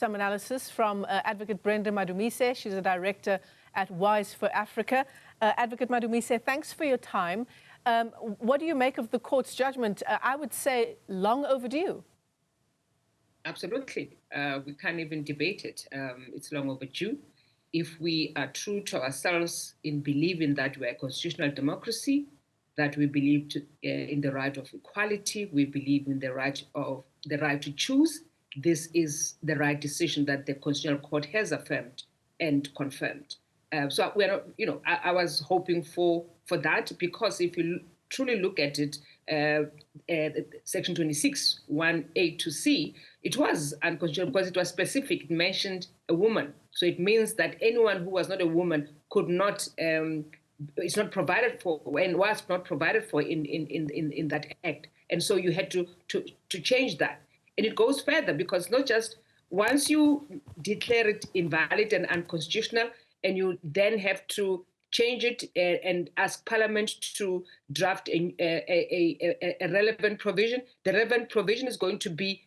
Some analysis from Advocate Brenda Madumise. She's a director at Wise for Africa. Advocate Madumise, thanks for your time. What do you make of the court's judgment? I would say long overdue. Absolutely. We can't even debate it. It's long overdue. If we are true to ourselves in believing that we're a constitutional democracy, that we believe in the right of equality, we believe in the right to choose, this is the right decision that the Constitutional Court has affirmed and confirmed. So we're not, I was hoping for that, because if you truly look at it, Section 26, 1A to C, it was unconstitutional because it was specific. It mentioned a woman. So it means that anyone who was not a woman could not, it's not provided for and was not provided for in that act. And so you had to change that. And it goes further, because not just once you declare it invalid and unconstitutional, and you then have to change it and ask Parliament to draft a relevant provision, the relevant provision is going to be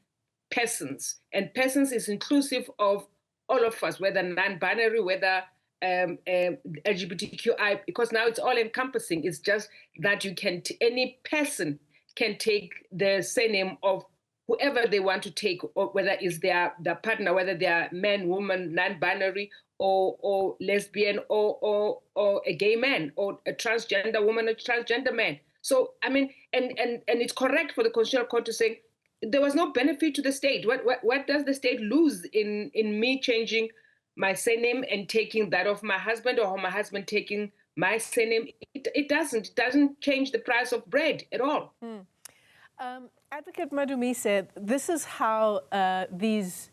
persons. And persons is inclusive of all of us, whether non-binary, whether LGBTQI, because now it's all encompassing. It's just that you can, any person can take the surname of whoever they want to take, or whether it's their partner, whether they are man, woman, non-binary, or lesbian, or a gay man, or a transgender woman, or transgender man. So, I mean, and it's correct for the Constitutional Court to say there was no benefit to the state. What does the state lose in me changing my surname and taking that of my husband, or my husband taking my surname? It doesn't change the price of bread at all. Advocate Madumise, this is how these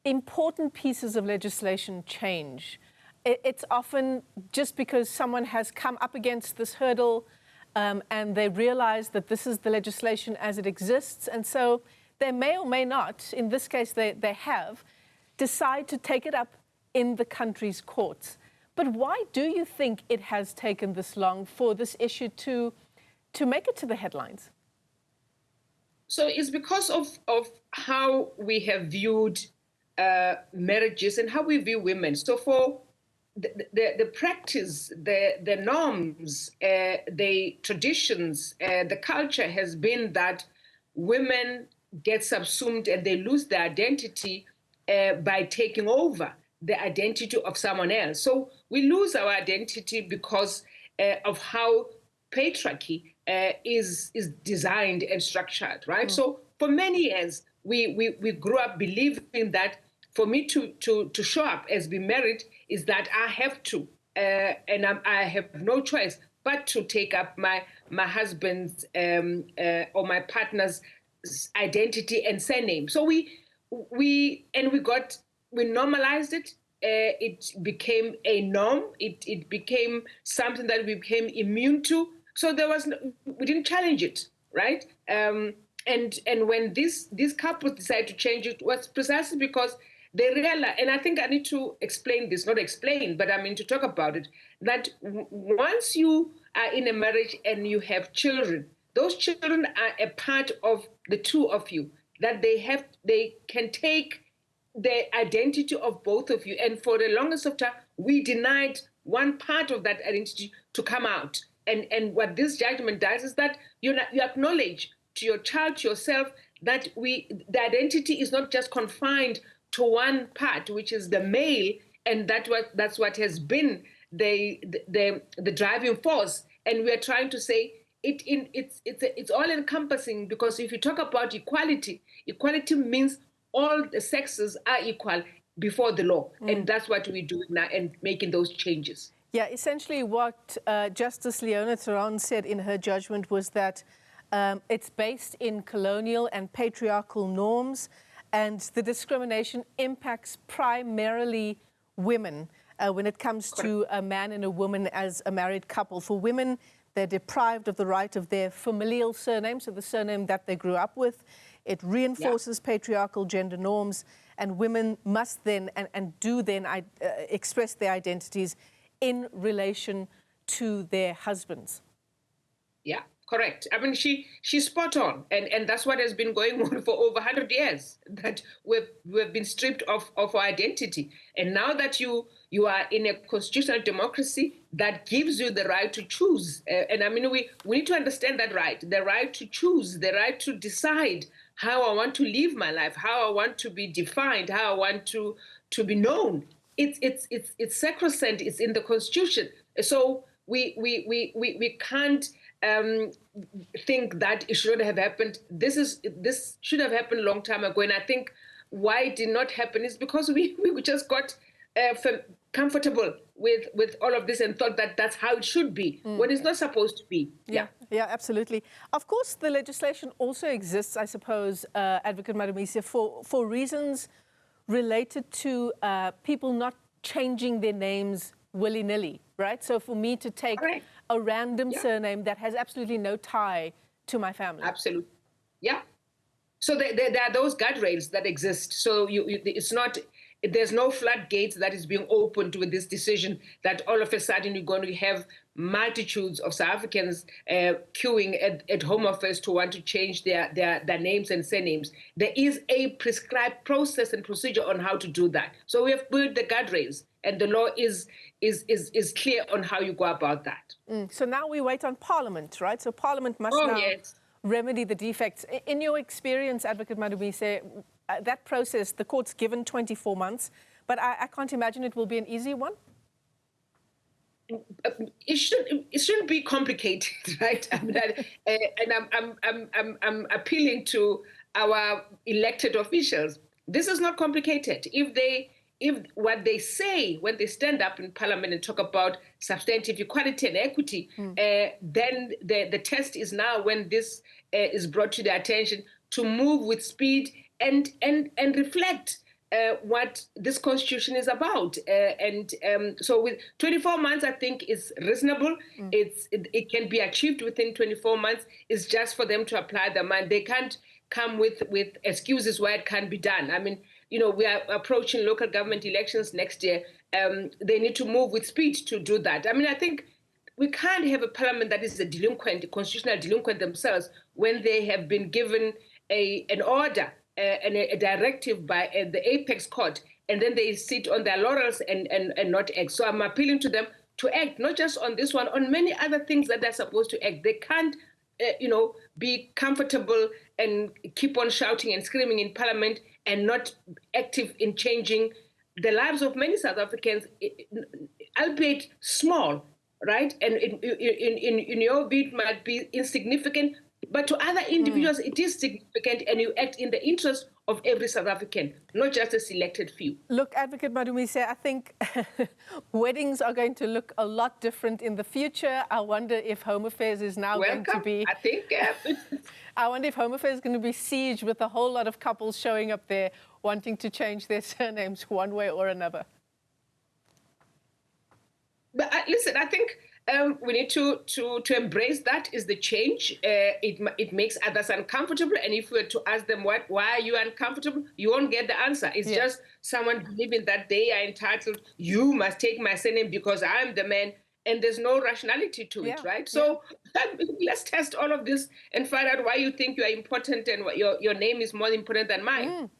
important pieces of legislation change. It's often just because someone has come up against this hurdle and they realize that this is the legislation as it exists. And so they may or may not, in this case they have, decide to take it up in the country's courts. But why do you think it has taken this long for this issue to make it to the headlines? So it's because of how we have viewed marriages and how we view women. So for the practice, the norms, the traditions, the culture has been that women get subsumed and they lose their identity by taking over the identity of someone else. So we lose our identity because of how patriarchy is designed and structured, right? So for many years, we grew up believing that for me to show up as being married is that I have to, and I have no choice but to take up my husband's or my partner's identity and surname. So we normalized it. It became a norm. It became something that we became immune to. So we didn't challenge it, right? And when these couples decided to change it, was precisely because they realized, and I think I need to explain this, not explain, but I mean to talk about it, that once you are in a marriage and you have children, those children are a part of the two of you, that they can take the identity of both of you. And for the longest of time, we denied one part of that identity to come out. And what this judgment does is that you acknowledge to your child, to yourself, that the identity is not just confined to one part, which is the male, and that's what has been the driving force. And we are trying to say it's all encompassing, because if you talk about equality means all the sexes are equal before the law, and that's what we do now, and making those changes. Yeah, essentially what Justice Leona Theron said in her judgment was that it's based in colonial and patriarchal norms, and the discrimination impacts primarily women when it comes to a man and a woman as a married couple. For women, they're deprived of the right of their familial surname, so the surname that they grew up with. It reinforces patriarchal gender norms, and women must then and do then express their identities in relation to their husbands. Yeah, Correct. I mean, she's spot on, and that's what has been going on for over 100 years. That we've been stripped of our identity, and now that you are in a constitutional democracy that gives you the right to choose, and I mean we need to understand that right, the right to choose, the right to decide how I want to live my life, how I want to be defined, how I want to be known. It's sacrosanct. It's in the Constitution. So we can't think that it shouldn't have happened. This should have happened a long time ago. And I think why it did not happen is because we just got comfortable with all of this and thought that that's how it should be, when it's not supposed to be. Yeah, absolutely. Of course, the legislation also exists, I suppose, Advocate Madumise, for reasons related to people not changing their names willy-nilly, right? So for me to take a random surname that has absolutely no tie to my family. Absolutely. Yeah. So there are those guardrails that exist. So it's not, there's no floodgates that is being opened with this decision that all of a sudden you're going to have multitudes of South Africans queuing at Home Affairs to want to change their names and surnames. There is a prescribed process and procedure on how to do that. So we have built the guardrails, and the law is clear on how you go about that. So now we wait on Parliament, right? So Parliament must now remedy the defects. In your experience, Advocate Madumise, that process, the court's given 24 months, but I can't imagine it will be an easy one. It shouldn't be complicated, right? I mean, and I'm appealing to our elected officials. This is not complicated. If what they say when they stand up in Parliament and talk about substantive equality and equity, then the test is now, when this is brought to their attention, to move with speed and reflect what this constitution is about. So with 24 months, I think is reasonable. It can be achieved within 24 months. It's just for them to apply their mind. They can't come with excuses why it can't be done. I mean, you know, we are approaching local government elections next year. They need to move with speed to do that. I mean, I think we can't have a parliament that is a delinquent, a constitutional delinquent themselves, when they have been given an order and a directive by the apex court, and then they sit on their laurels and not act. So I'm appealing to them to act, not just on this one, on many other things that they're supposed to act. They can't, be comfortable and keep on shouting and screaming in Parliament and not active in changing the lives of many South Africans, albeit small, right? And in your view, it might be insignificant, but to other individuals, it is significant, and you act in the interest of every South African, not just a selected few. Look, Advocate Madumise, I think weddings are going to look a lot different in the future. I wonder if Home Affairs is now going to be... I think... I wonder if Home Affairs is going to be sieged with a whole lot of couples showing up there wanting to change their surnames one way or another. But listen, I think we need to embrace that is the change. It makes others uncomfortable, and if we were to ask them why are you uncomfortable, you won't get the answer. It's just someone believing that they are entitled. You must take my surname because I'm the man, and there's no rationality to it, right? So let's test all of this and find out why you think you are important and what your name is more important than mine.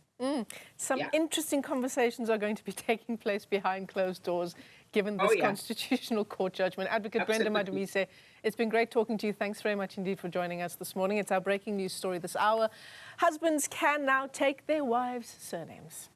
Some interesting conversations are going to be taking place behind closed doors, given this Constitutional Court judgment. Advocate Brenda Madumise, it's been great talking to you. Thanks very much indeed for joining us this morning. It's our breaking news story this hour. Husbands can now take their wives' surnames.